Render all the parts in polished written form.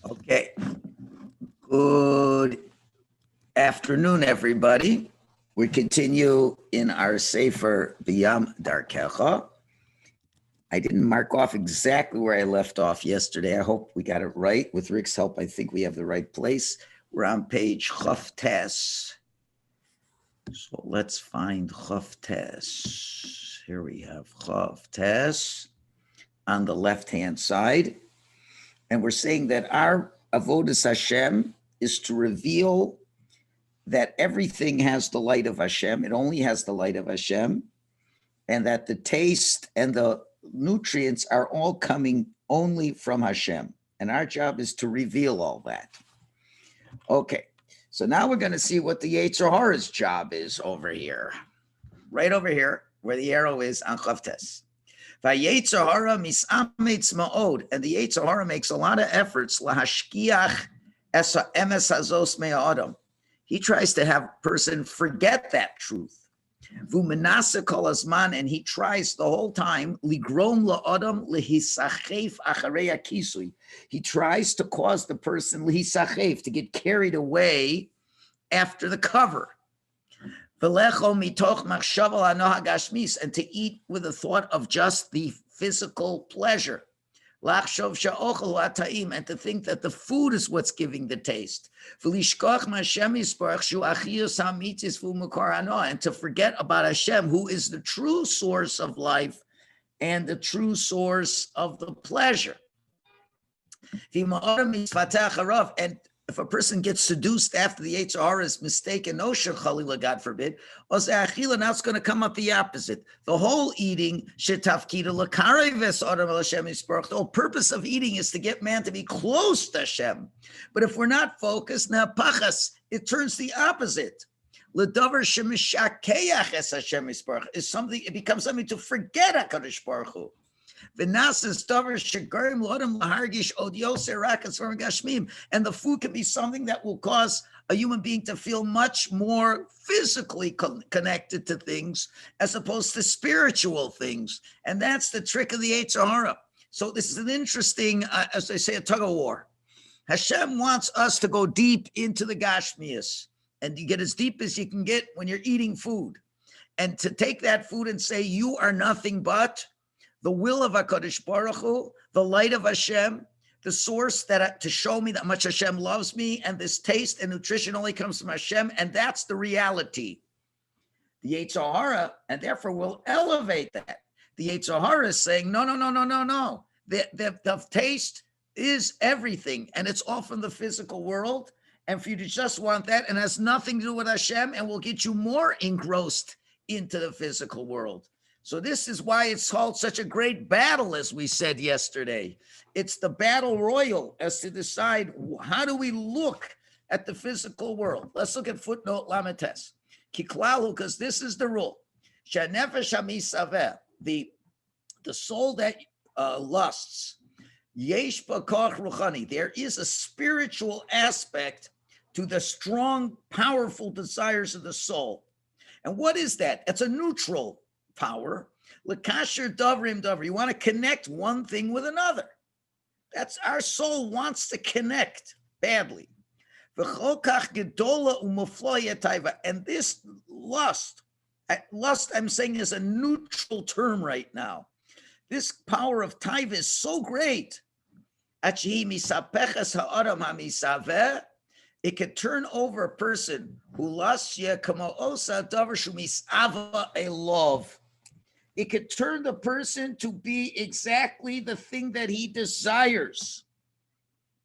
Okay. Good afternoon, everybody. We continue in our Sefer Beyam Darkecha. I didn't mark off exactly where I left off yesterday. I hope we got it right. With Rick's help, I think we have the right place. We're on page Chaf Tes. So let's find Chaf Tes. Here we have Chaf Tes on the left-hand side. And we're saying that our Avodas Hashem is to reveal that everything has the light of Hashem. It only has the light of Hashem. And that the taste and the nutrients are all coming only from Hashem. And our job is to reveal all that. Okay, so now we're going to see what the Yetzer Hara's job is over here. Right over here, where the arrow is on Chaf Tes. Vayetzer Hara misametz ma'od, and the Yetzer Hara makes a lot of efforts. Lahashkiach es ha'emes hazos me'adam. He tries to have a person forget that truth. V'umenasa kol hazman, and he tries the whole time. Ligrom la'adam lehisachef acharei hakisui. He tries to cause the person lehisachef to get carried away after the cover. And to eat with the thought of just the physical pleasure. And to think that the food is what's giving the taste. And to forget about Hashem, who is the true source of life and the true source of the pleasure. And if a person gets seduced after the Yetzer Hara is mistaken, no chalila, God forbid, now it's going to come up the opposite. The whole eating, the whole purpose of eating is to get man to be close to Hashem. But if we're not focused, now pachas, it turns the opposite. Is something, it becomes something to forget HaKadosh Baruch Hu. And the food can be something that will cause a human being to feel much more physically connected to things as opposed to spiritual things. And that's the trick of the Yetzer Hara. So this is an interesting, as they say, a tug of war. Hashem wants us to go deep into the Gashmias, and you get as deep as you can get when you're eating food. And to take that food and say, you are nothing but the will of HaKadosh Baruch Hu, the light of Hashem, the source that to show me that much Hashem loves me, and this taste and nutrition only comes from Hashem, and that's the reality. The Yetzer Hara, and therefore will elevate that. The Yetzer Hara is saying, no. The taste is everything, and it's all from the physical world, and for you to just want that, and has nothing to do with Hashem, and will get you more engrossed into the physical world. So this is why it's called such a great battle, as we said yesterday. It's the battle royal as to decide how do we look at the physical world. Let's look at footnote Lametes. Kiklalu, because this is the rule. Shanefesh hamisaveh, the soul that lusts, yesh b'koch ruchani. There is a spiritual aspect to the strong, powerful desires of the soul. And what is that? It's a neutral power. L'kasher davrim davri. You want to connect one thing with another. That's our soul wants to connect badly. And this lust I'm saying is a neutral term right now. This power of taiva is so great. It could turn over a person who lusts a love. It could turn the person to be exactly the thing that he desires.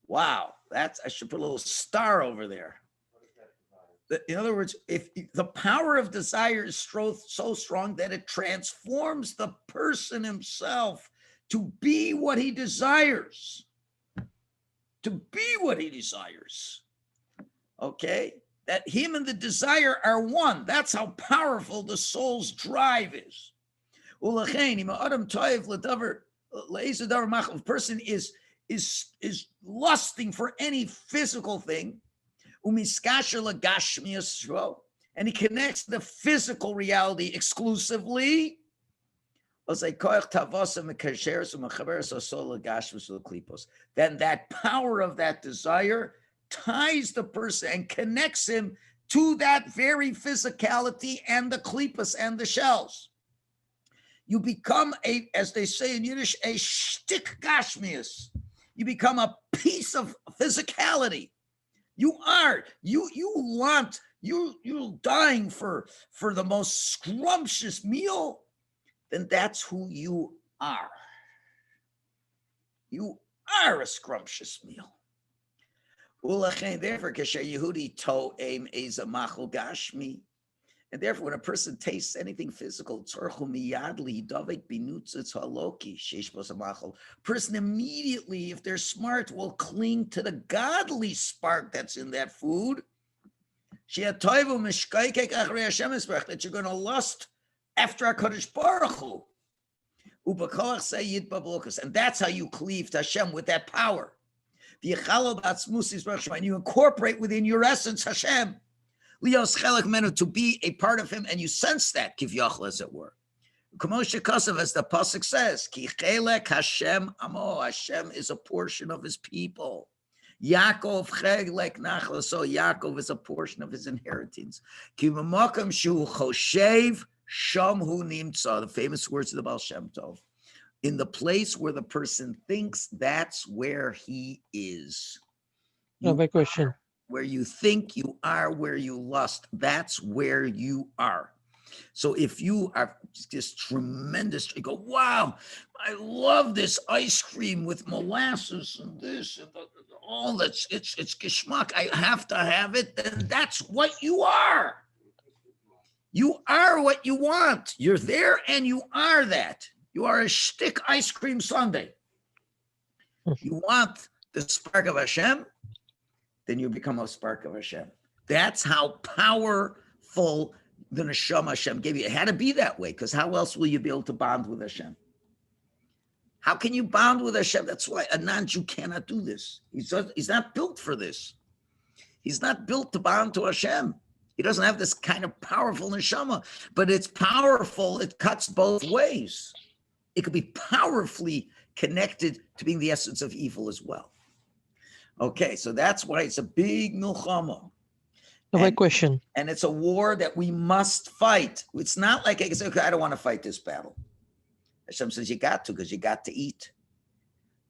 Wow, I should put a little star over there. In other words, if the power of desire is so strong that it transforms the person himself to be what he desires. To be what he desires. Okay? That him and the desire are one. That's how powerful the soul's drive is. A person is lusting for any physical thing, and he connects the physical reality exclusively. Then that power of that desire ties the person and connects him to that very physicality and the klipos and the shells. You become a, as they say in Yiddish, a shtick gashmius. You become a piece of physicality. You are, you're dying for the most scrumptious meal, then that's who you are. You are a scrumptious meal. And therefore, when a person tastes anything physical, person immediately, if they're smart, will cling to the godly spark that's in that food. That you're going to lust after HaKadosh Baruch Hu. And that's how you cleave to Hashem, with that power. And you incorporate within your essence Hashem. To be a part of him, and you sense that, kivyachol, as it were. As the pasuk says, Ki chelek Hashem amo, Hashem is a portion of his people. Yaakov chelek nachla, so Yaakov is a portion of his inheritance. Ki b'makom shu choshev sham hu nimtza, the famous words of the Baal Shem Tov. In the place where the person thinks, that's where he is. My question. Where you think you are, where you lust, that's where you are. So if you are just tremendous, you go, wow, I love this ice cream with molasses and this and all that. It's geschmack. I have to have it. Then that's what you are. You are what you want. You're there and you are that. You are a shtick ice cream sundae. You want the spark of Hashem, then you become a spark of Hashem. That's how powerful the neshama Hashem gave you. It had to be that way, because how else will you be able to bond with Hashem? How can you bond with Hashem? That's why a non-Jew cannot do this. He's not built for this. He's not built to bond to Hashem. He doesn't have this kind of powerful neshama, but it's powerful. It cuts both ways. It could be powerfully connected to being the essence of evil as well. Okay, so that's why it's a big milchama. My question. And it's a war that we must fight. It's not like I can say, okay, I don't want to fight this battle. Hashem says you got to, because you got to eat.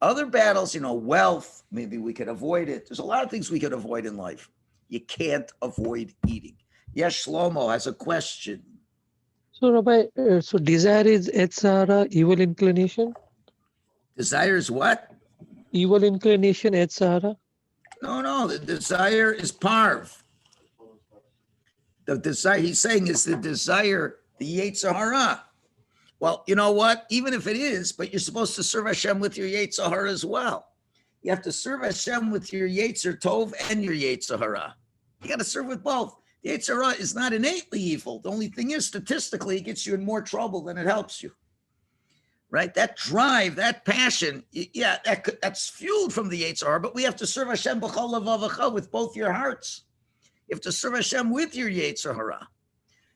Other battles, wealth, maybe we could avoid it. There's a lot of things we could avoid in life. You can't avoid eating. Yes, Shlomo has a question. So, Rabbi, so desire is Etzara, evil inclination? Desire is what? Evil inclination, Etzara? No, the desire is parv. The desire, he's saying, is the desire, the Yetzer Hara. Well, you know what? Even if it is, but you're supposed to serve Hashem with your Yetzer Hara as well. You have to serve Hashem with your Yetzer Tov and your Yetzer Hara. You got to serve with both. The Yetzer Hara is not innately evil. The only thing is, statistically, it gets you in more trouble than it helps you. Right? That drive, that passion, yeah, that's fueled from the Yetzer Hara, but we have to serve Hashem b'chol levavecha, with both your hearts. You have to serve Hashem with your Yetzer Hara,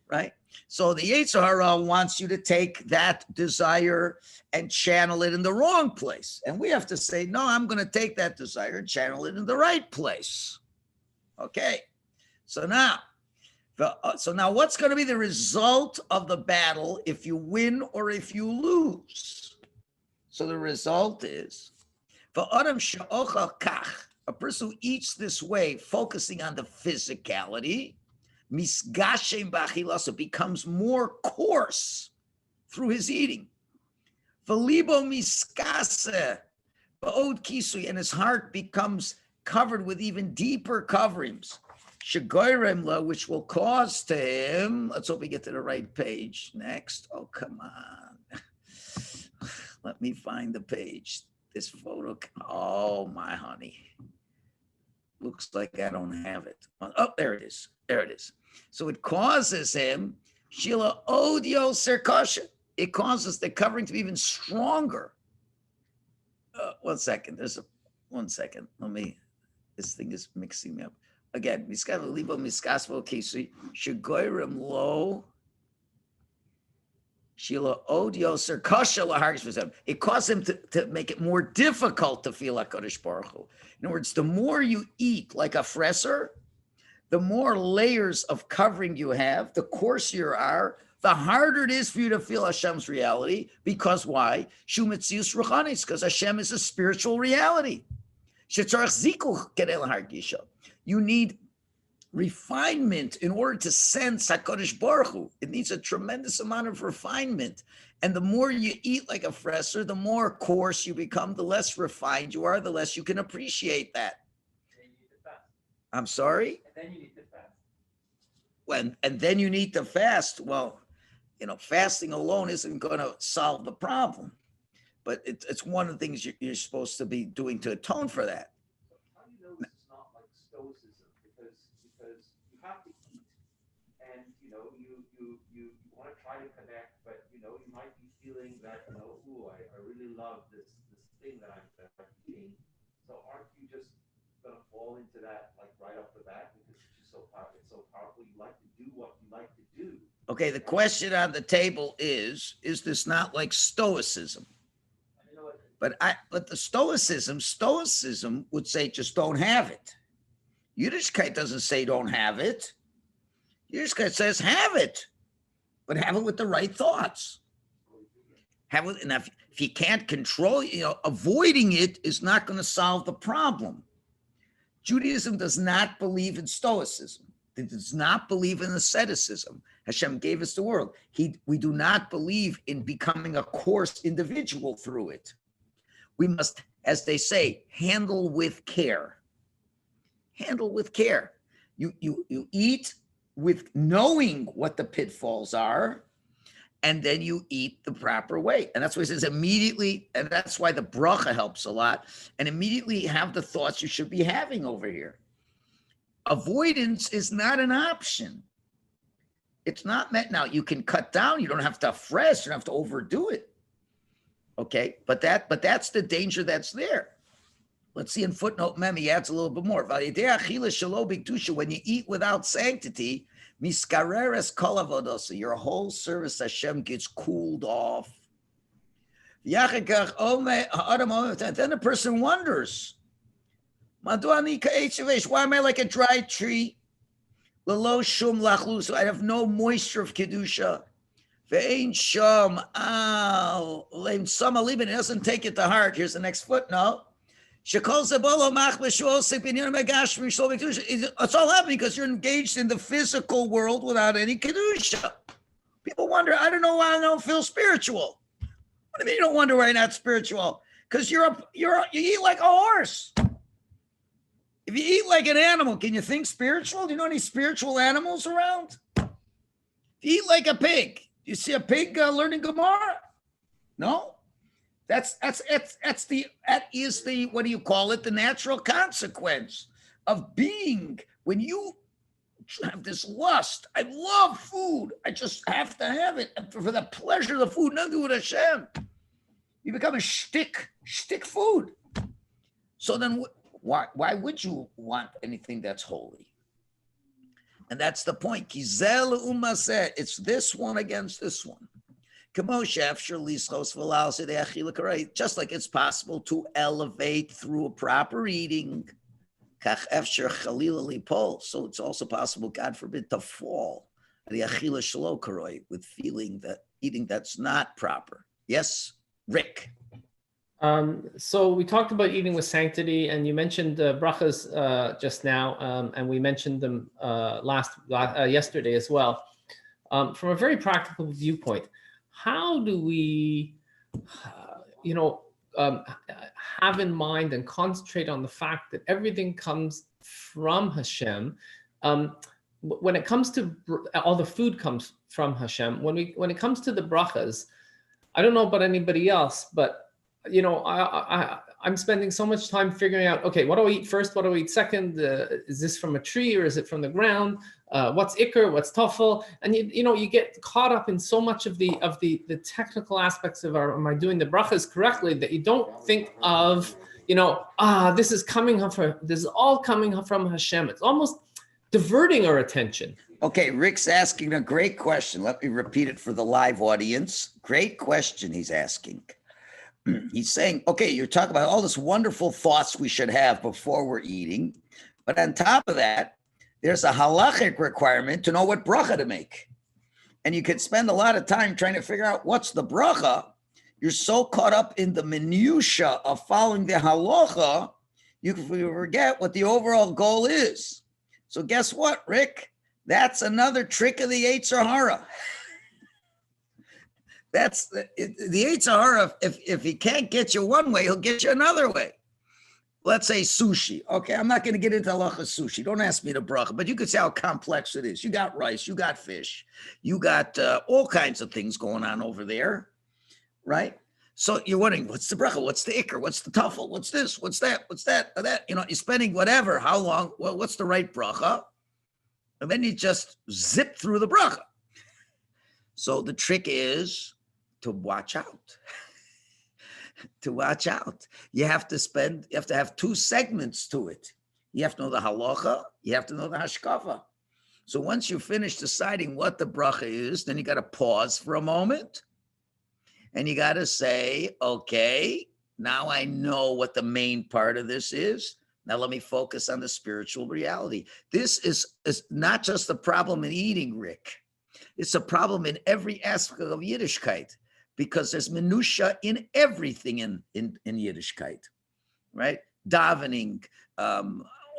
right? So the Yetzer Hara wants you to take that desire and channel it in the wrong place. And we have to say, no, I'm going to take that desire and channel it in the right place. Okay. So now what's going to be the result of the battle if you win or if you lose? So the result is, a person who eats this way, focusing on the physicality, misgashem b'achilasa, becomes more coarse through his eating. V'libo miskase ba'od kisui, and his heart becomes covered with even deeper coverings. Shegoyrem la, which will cause to him. Let's hope we get to the right page. Next. Oh, come on. Let me find the page. This photo. Oh, my honey. Looks like I don't have it. Oh, there it is. There it is. So it causes him, Sheila Odio Serkosha. It causes the covering to be even stronger. 1 second. One second. This thing is mixing me up. Again, Miskava Libo Miskasvo Kisui, Shagoyrim Lo. Shila odios or kasha lahargish v'zem. It caused him to make it more difficult to feel HaKadosh Baruch Hu. In other words, the more you eat like a fresser, the more layers of covering you have, the coarser you are, the harder it is for you to feel Hashem's reality. Because why? Shumetzius ruchanis, because Hashem is a spiritual reality. You need refinement in order to sense HaKadosh Baruch Hu. It needs a tremendous amount of refinement. And the more you eat like a fresser, the more coarse you become, the less refined you are, the less you can appreciate that. I'm sorry? And then you need to fast. And then you need to fast. Well, fasting alone isn't going to solve the problem. But it's one of the things you're supposed to be doing to atone for that. How do you know this is not like stoicism? Because you have to eat, and you want to try to connect, but you might be feeling that ooh, I really love this thing that I'm eating. So aren't you just gonna fall into that like right off the bat because it's just so powerful? You like to do what you like to do. Okay, the question on the table is this not like stoicism? But the stoicism would say just don't have it. Yiddishkeit doesn't say don't have it. Yiddishkeit says have it, but have it with the right thoughts. Have it, and if you can't control, avoiding it is not going to solve the problem. Judaism does not believe in stoicism. It does not believe in asceticism. Hashem gave us the world. We do not believe in becoming a coarse individual through it. We must, as they say, handle with care. Handle with care. You eat with knowing what the pitfalls are, and then you eat the proper way. And that's why it says immediately, and that's why the bracha helps a lot, and immediately have the thoughts you should be having over here. Avoidance is not an option. It's not meant. Now, you can cut down. You don't have to fresh. You don't have to overdo it. Okay, but that's the danger that's there. Let's see in footnote mem, he adds a little bit more. When you eat without sanctity, your whole service Hashem gets cooled off. Then the person wonders, why am I like a dry tree? So I have no moisture of kedusha. It doesn't take it to heart. Here's the next footnote. It's all happening because you're engaged in the physical world without any kedusha. People wonder, I don't know why I don't feel spiritual. What do you mean you don't wonder why you're not spiritual? Because you eat like a horse. If you eat like an animal, can you think spiritual? Do you know any spiritual animals around? If you eat like a pig, you see a pig learning Gemara? No, that is the what do you call it? The natural consequence of being. When you have this lust, I love food. I just have to have it for the pleasure of the food. Nothing to do with Hashem. You become a shtick food. So then, why would you want anything that's holy? And that's the point. It's this one against this one. Just like it's possible to elevate through a proper eating. So it's also possible, God forbid, to fall with feeling that eating that's not proper. Yes, Rick. So we talked about eating with sanctity, and you mentioned brachas just now, and we mentioned them yesterday as well. From a very practical viewpoint, how do we, have in mind and concentrate on the fact that everything comes from Hashem? When it comes to all the food comes from Hashem. When it comes to the brachas, I don't know about anybody else, but I'm spending so much time figuring out, okay, what do I eat first? What do I eat second? Is this from a tree or is it from the ground? What's ikr? What's tafel? And you get caught up in so much of the technical aspects of am I doing the brachas correctly, that you don't think of, this is all coming from Hashem. It's almost diverting our attention Okay, Rick's asking a great question. Let me repeat it for the live audience. Great question he's asking. He's saying, okay, you're talking about all this wonderful thoughts we should have before we're eating. But on top of that, there's a halachic requirement to know what bracha to make. And you could spend a lot of time trying to figure out what's the bracha. You're so caught up in the minutia of following the halacha, you forget what the overall goal is. So guess what, Rick? That's another trick of the Yetzer Hara. That's the Yetzer Hara. If he can't get you one way, he'll get you another way. Let's say sushi. Okay, I'm not going to get into halacha sushi. Don't ask me to bracha, but you could see how complex it is. You got rice, you got fish, you got all kinds of things going on over there, right? So you're wondering, what's the bracha? What's the ikr? What's the tuffle? What's this? What's that? What's that? That? You know, you're spending whatever, how long? Well, what's the right bracha? And then you just zip through the bracha. So the trick is to watch out. To watch out. You have to have two segments to it. You have to know the halacha, you have to know the hashkafa. So once you finish deciding what the bracha is, then you got to pause for a moment. And you got to say, okay, now I know what the main part of this is. Now let me focus on the spiritual reality. This is not just a problem in eating, Rick. It's a problem in every aspect of Yiddishkeit, because there's minutia in everything in Yiddishkeit, right? Davening,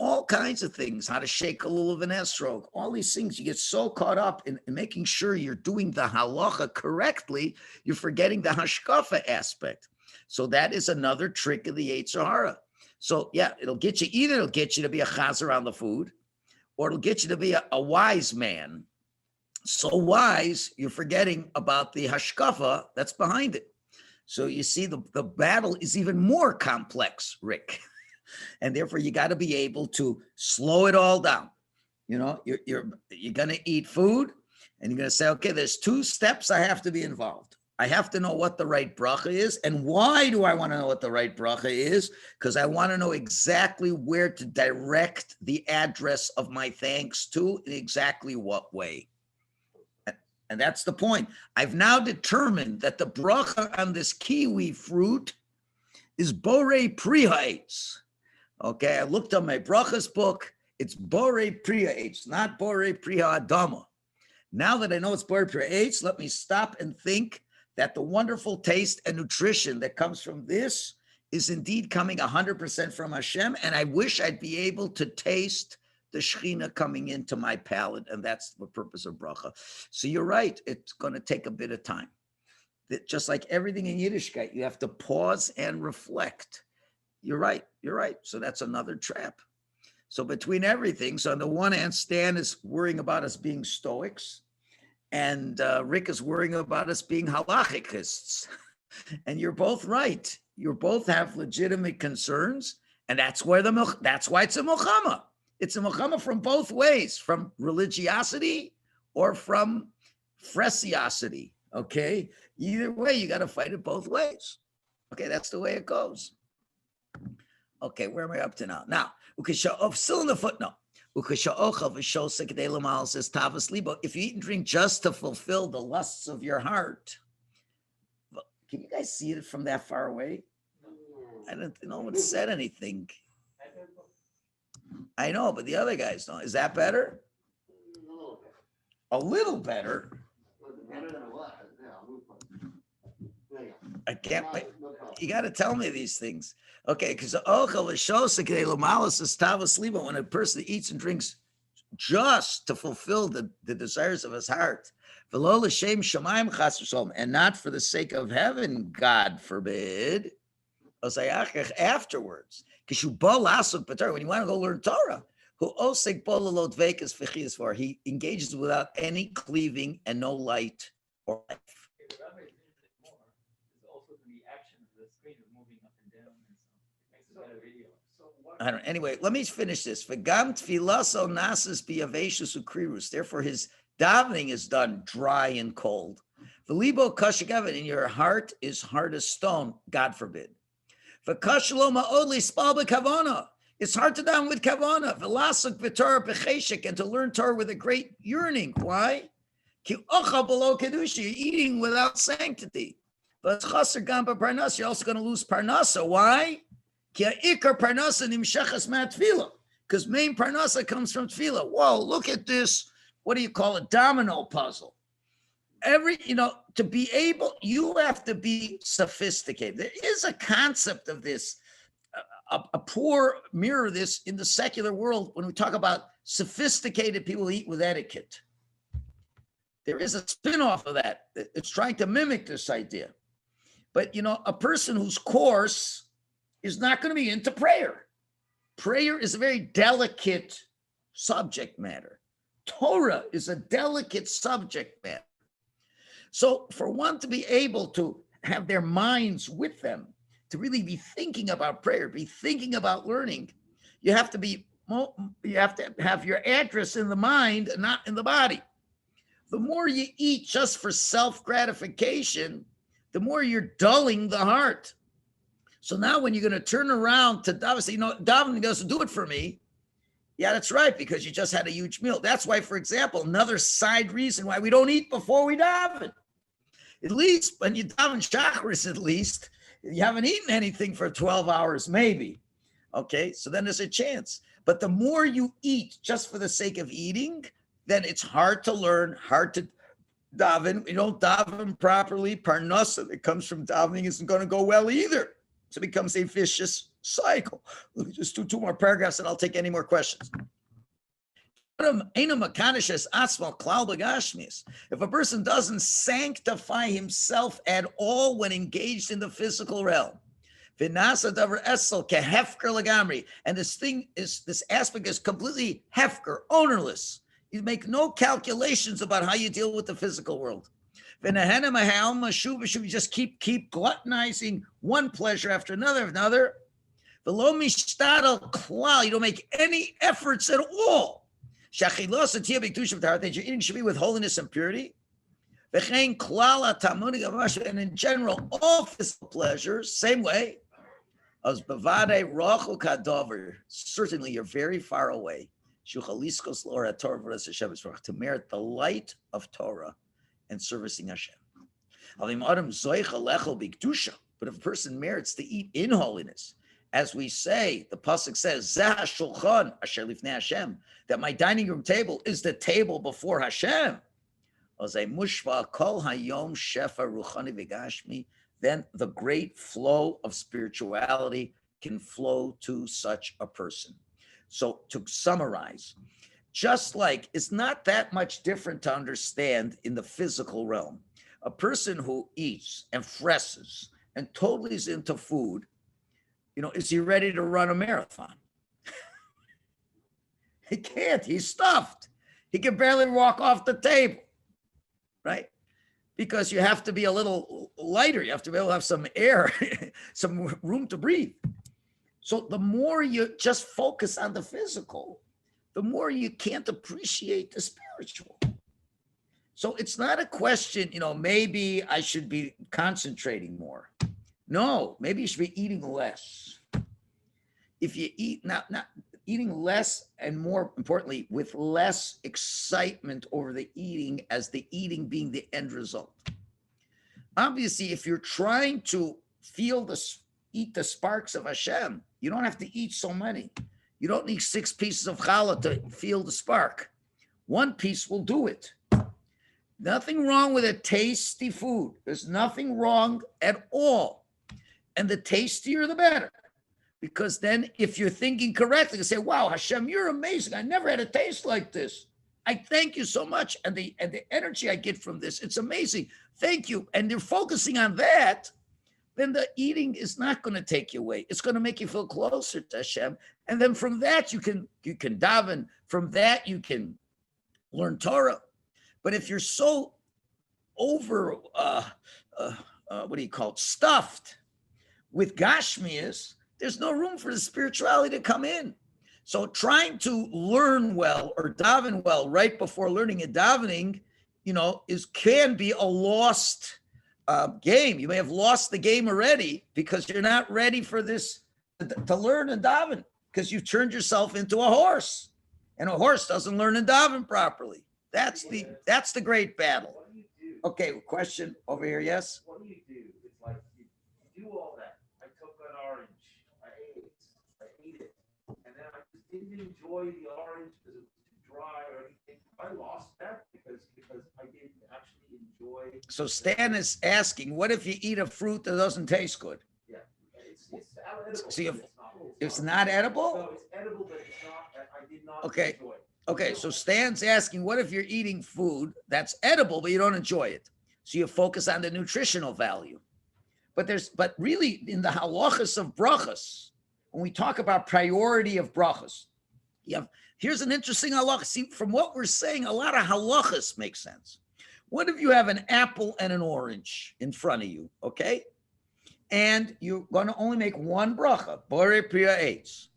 all kinds of things, how to shake a lulav and esrog, all these things. You get so caught up in making sure you're doing the halacha correctly, you're forgetting the hashkafa aspect. So that is another trick of the Yetzer Hara. So yeah, it'll get you to be a chazer on the food, or it'll get you to be a wise man. So wise, you're forgetting about the hashkafa that's behind it. So you see, the battle is even more complex, Rick. And therefore, you got to be able to slow it all down. You know, you're going to eat food, and you're going to say, okay, there's two steps I have to be involved. I have to know what the right bracha is. And why do I want to know what the right bracha is? Because I want to know exactly where to direct the address of my thanks to, in exactly what way. And that's the point. I've now determined that the bracha on this kiwi fruit is borei priya eitz. Okay, I looked on my brachas book. It's borei priya eitz, not borei priya adama. Now that I know it's borei priya eitz, let me stop and think that the wonderful taste and nutrition that comes from this is indeed coming 100% from Hashem. And I wish I'd be able to taste the Shekhinah coming into my palate. And that's the purpose of bracha. So you're right. It's going to take a bit of time. Just like everything in Yiddishkeit, you have to pause and reflect. You're right. You're right. So that's another trap. So between everything, so on the one hand, Stan is worrying about us being Stoics, and Rick is worrying about us being halachicists. And you're both right. You both have legitimate concerns, and that's why it's a milchama. It's a milchama from both ways, from religiosity or from fresiosity. Okay, either way, you got to fight it both ways. Okay, that's the way it goes. Okay, where am I up to now? Now, still in the footnote. If you eat and drink just to fulfill the lusts of your heart, can you guys see it from that far away? I don't know no one said anything. I know, but the other guys don't. Is that better? A little better. I can't wait. You got to tell me these things. Okay, because when a person eats and drinks just to fulfill the desires of his heart, and not for the sake of heaven, God forbid, afterwards, when you want to go learn Torah, he engages without any cleaving and no light or life. I don't. Anyway, let me finish this. Therefore, his davening is done dry and cold. And your heart is hard as stone. God forbid. Because It's hard to daven with kavanah, v'lasuk v'torah b'cheshek, and to learn Torah with a great yearning. Why? Ki ocha below kedusha, you're eating without sanctity. But chaser gam b'parnasa, you're also going to lose parnasa. Why? Ki ha'ikar parnasa nimshachas ma'atfilah, because main parnasa comes from tefillah. Whoa, look at this. What do you call it? Domino puzzle. To be able, you have to be sophisticated. There is a concept of this. A poor mirror this in the secular world when we talk about sophisticated people who eat with etiquette. There is a spin-off of that. It's trying to mimic this idea. But, a person who's coarse is not going to be into prayer. Prayer is a very delicate subject matter. Torah is a delicate subject matter. So for one to be able to have their minds with them, to really be thinking about prayer, be thinking about learning, you have to have your address in the mind, not in the body. The more you eat just for self-gratification, the more you're dulling the heart. So now when you're going to turn around to daven, say, davening doesn't do it for me. Yeah, that's right, because you just had a huge meal. That's why, for example, another side reason why we don't eat before we daven. At least when you daven chakras, at least, you haven't eaten anything for 12 hours, maybe. Okay, so then there's a chance. But the more you eat just for the sake of eating, then it's hard to learn, hard to daven. You don't daven properly. Parnasa that comes from davening isn't going to go well either. So it becomes a vicious cycle. Let me just do 2 more paragraphs and I'll take any more questions. If a person doesn't sanctify himself at all when engaged in the physical realm, and this aspect is completely hefker, ownerless. You make no calculations about how you deal with the physical world. You just keep gluttonizing one pleasure after another. You don't make any efforts at all. That your eating should be with holiness and purity. And in general, all physical pleasures, same way. Certainly, you're very far away to merit the light of Torah and servicing Hashem. But if a person merits to eat in holiness, as we say, the pasuk says, that my dining room table is the table before Hashem. Then the great flow of spirituality can flow to such a person. So to summarize, just like it's not that much different to understand in the physical realm, a person who eats and fresses and totally is into food, is he ready to run a marathon? He can't. He's stuffed. He can barely walk off the table, right? Because you have to be a little lighter. You have to be able to have some air, some room to breathe. So the more you just focus on the physical, the more you can't appreciate the spiritual. So it's not a question, maybe I should be concentrating more. No, maybe you should be eating less. If you eat, not eating less, and more importantly, with less excitement over the eating, as the eating being the end result. Obviously, if you're trying to eat the sparks of Hashem, you don't have to eat so many. You don't need 6 pieces of challah to feel the spark. 1 piece will do it. Nothing wrong with a tasty food. There's nothing wrong at all. And the tastier, the better. Because then if you're thinking correctly, you say, wow, Hashem, you're amazing. I never had a taste like this. I thank you so much. And the energy I get from this, it's amazing. Thank you. And you're focusing on that, then the eating is not going to take you away. It's going to make you feel closer to Hashem. And then from that, you can daven. From that, you can learn Torah. But if you're so over, stuffed with Gashmias, there's no room for the spirituality to come in. So trying to learn well or daven well right before learning and davening, can be a lost game. You may have lost the game already because you're not ready for this to learn and daven. because you've turned yourself into a horse, and a horse doesn't learn to daven properly. That's the great battle. What do you do? Okay, question over here. Yes. What do? It's like you do all that. I took an orange. I ate it. And then I just didn't enjoy the orange because it was too dry or anything. I lost that because I didn't actually enjoy. So Stan is asking, what if you eat a fruit that doesn't taste good? Yeah. It's edible. See, it's It's not edible? No, it's edible, but it's not. I did not Okay. enjoy it. Okay, so Stan's asking, what if you're eating food that's edible, but you don't enjoy it? So you focus on the nutritional value. But really in the halachas of brachas, when we talk about priority of brachas, here's an interesting halacha. See, from what we're saying, a lot of halachas make sense. What if you have an apple and an orange in front of you, okay? And you're going to only make one bracha, borei priya eitz.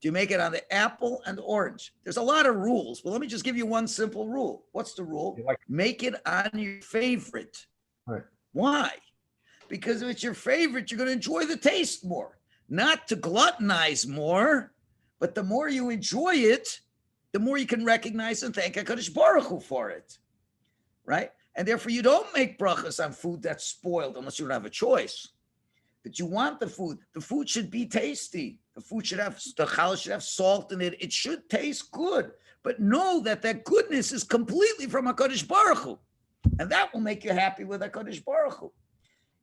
Do you make it on the apple and the orange? There's a lot of rules, but let me just give you one simple rule. What's the rule? Make it on your favorite. Right. Why? Because if it's your favorite, you're going to enjoy the taste more. Not to gluttonize more, but the more you enjoy it, the more you can recognize and thank HaKadosh Baruch Hu for it. Right? And therefore, you don't make brachas on food that's spoiled unless you don't have a choice. But you want the food. The food should be tasty. The challah should have salt in it. It should taste good. But know that goodness is completely from HaKadosh Baruch Hu. And that will make you happy with HaKadosh Baruch Hu.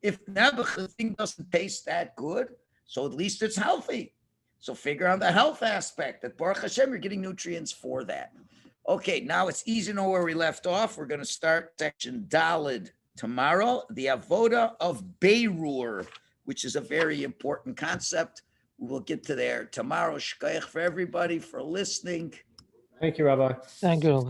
If the thing doesn't taste that good, so at least it's healthy. So figure out the health aspect that Baruch Hashem, you're getting nutrients for that. Okay, now it's easy to know where we left off. We're going to start section Dalid tomorrow, the avoda of Beirur, which is a very important concept. We will get to there tomorrow. Shkoyach for everybody for listening. Thank you, Rabbi. Thank you, Rabbi.